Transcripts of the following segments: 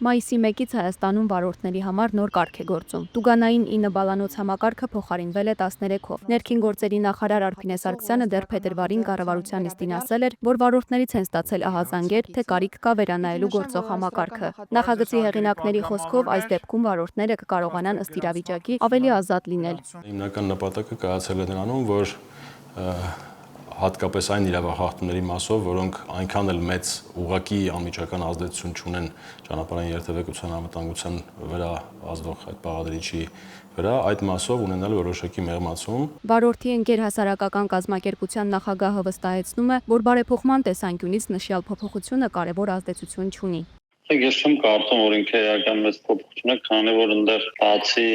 Մայիսի 1-ից Հայաստանում վարորդների համար նոր կարգ է գործում։ Տուգանային 9 բալանոց համակարգը փոխարինվել է 13-ով։ Ներքին գործերի նախարար Արփինե Սարգսյանը դեռ փետրվարին կառավարության նիստին ասել էր, որ վարորդներից են ստացել ահազանգեր, թե կարիք կա վերանայելու գործող համակարգը։ Նախագծի հեղինակների խոսքով այս դեպքում վարորդները կկարողանան ըստ իրավիճակի ավելի ազատ լինել։ Հիմնական նպատակը կայացել է նրանում, որ հատկապես այն իրավախախտումների մասով, որոնք այնքան էլ մեծ ուղղակի անմիջական ազդեցություն չունեն ճանապարհային երթևեկության անվտանգության վրա ազդող այդ բաղադրիչի վրա, այդ մասով ունենալ որոշակի մեղմացում։ Վարորդի ընկեր հասարակական կազմակերպության նախագահը վստահեցնում է, որ բարեփոխման տեսանկյունից նշյալ փոփոխությունը կարևոր ազդեցություն չունի։ Ես չեմ կարծում, որ ինքը իրական մեծ փոփոխություն է, քանի որ այնտեղ բացի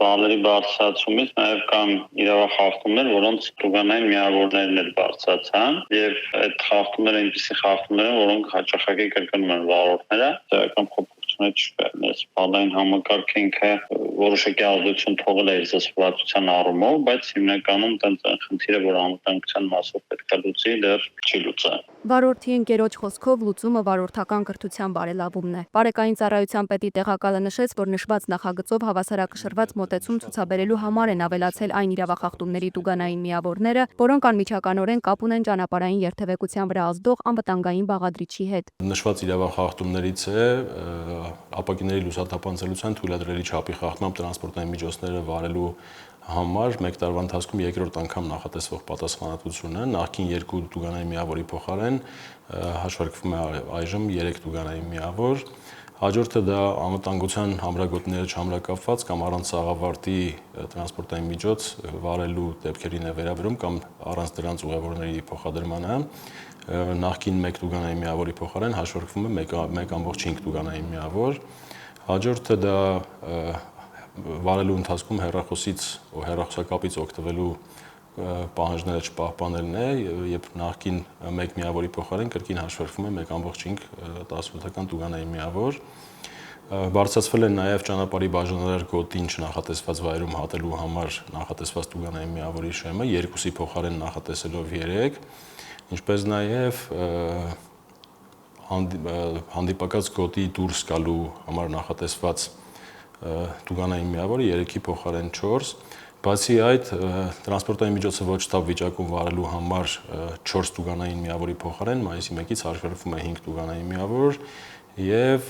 բալերի բարձրացումից նաև կան իրավախախտումներ, որոնց տուգանային միավորներն էլ բարձրացան, եւ այդ խախտումները այնպիսի խախտումներ են, որոնք հաճախակի կրկնում են վարորդները, իրական փոփոխություն չկա։ Այս բալային համակարգը ինքը որոշակի ազդեցություն թողել է զսպվածության առումով, բայց հիմնականում այդ խնդիրը, որ անվտանգության մասով պետք է լուծի, դեռ չի լուծել։ Վարորդի ընկերոջ խոսքով լուծումը վարորդական կրթության բարելավումն է։ Բարեկային ծառայության պետի տեղակալը նշեց, որ նշված նախագծով հավասարակշռված մոտեցում ցուցաբերելու համար են ավելացել այն իրավախախտումների տուգանային միավորները, որոնք անմիջականորեն կապ ունեն ճանապարհային երթևեկության վրա ազդող անվտանգային բաղադրիչի հետ։ Նշված իրավախախտումներից է ապակիների լուսաթափանցելիության թույլատրելի չափի խախտմամբ տրանսպորտային միջոցները վարելու համար 1 տարվա ընթացքում երկրորդ անգամ նախատեսվող պատասխանատվությունը նախկին 2 տուգանային միավորի փոխարեն հաշվարկվում է այժմ 3 տուգանային միավոր։ Հաջորդը դա անվտանգության ամրագոտիները չհամրակապված կամ առանց սաղավարտի տրանսպորտային միջոց վարելու դեպքերին է վերաբերում կամ առանց դրանց ուղևորների փոխադրմանը։ Նախկին 1 տուգանային միավորի փոխարեն հաշվարկվում է 1.5 տուգանային միավոր։ Հաջորդը դա վարելու ընթացքում հեռախոսից ու հեռախոսակապից օգտվելու պահանջները չպահպանելն է, երբ նախկին 1 միավորի փոխարեն կրկին հաշվարկվում է 1.5 տուգանային միավոր։ Բարձրացվել է նաև ճանապարհի բաժանարար գոտին չնախատեսված վայրում հատելու համար նախատեսված տուգանային միավորի շեմը 2-ի փոխարեն նախատեսելով 3, ինչպես նաև հանդիպակաց գոտի դուրս գալու համար նախատեսված տուգանային միավորը 3-ի փոխարեն 4։ Բացի այդ, տրանսպորտային միջոցը ոչ թափ վիճակում վարելու համար 4 տուգանային միավորի փոխարեն մայիսի 1-ից հաշվարկվում է 5 տուգանային միավոր եւ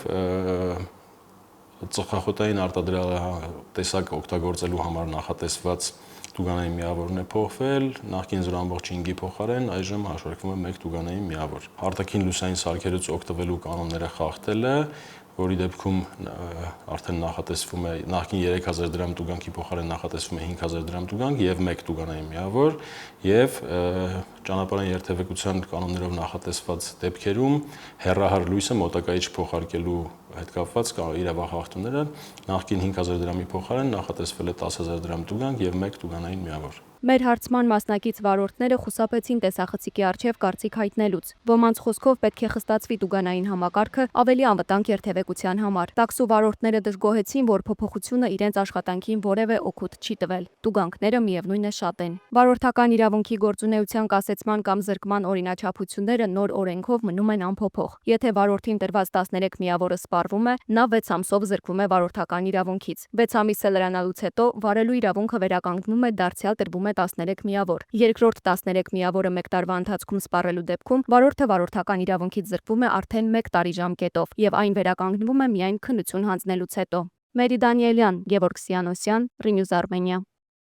ծխախոտային արտադրատեսակ օգտագործելու համար նախատեսված տուգանային միավորն է փոխվել, նախկին 0.5-ի փոխարեն այժմ հաշվարկվում է 1 տուգանային միավոր։ Արտաքին լուսային սարքերից օգտվելու կանոնները խախտել է, որի դեպքում արդեն նախատեսվում է նախկին 3000 դրամ տուգանքի փոխարեն նախատեսվում է 5000 դրամ տուգանք եւ 1 տուգանային միավոր եւ ճանապարհային երթևեկության կանոններով նախատեսված դեպքերում հեռահար լույսը մոտակայից չփոխարկելու հետ կապված իրավախախտումները նախկին 5000 դրամի փոխարեն նախատեսվել է 10000 դրամ տուգանք եւ 1 տուգանային միավոր։ Մեր հարցման մասնակից վարորդները խուսափեցին տեսախցիկի առջև կարծիք հայտնելուց։ Ոմանց խոսքով պետք է խստացվի տուգանային համակարգը ավելի անվտանգ երթևեկության համար։ Տաքսու վարորդները դժգոհեցին, որ փոփոխությունը իրենց աշխատանքին որևէ օգուտ չի տվել։ Տուգանքները միևնույն է շատ են։ Վարորդական իրավունքի գործունեության կասեցման կամ զրկման օրինաչափությունները նոր օրենքով մնում են անփոփոխ։ Եթե վարորդին տրված 13 միավորը սպառվում է, նա 6 ամսով զրկվում է վարորդական իրավունքից։ 6 ամիս լրանալուց հետո վարելու իրավունքը վերականգնվում է, դարձյալ տրվում է 13 միավոր։ Երկրորդ 13 միավորը 1 տարվա ընթացքում սպառելու դեպքում վարորդը վարորդական իրավունքից զրկվում է արդեն 1 տարի ժամկետով եւ այն վերականգնվում է միայն քննություն հանձնելուց հետո։ Մերի Դանիելյան, Գևորգ Սյանոսյան, Renews Armenia։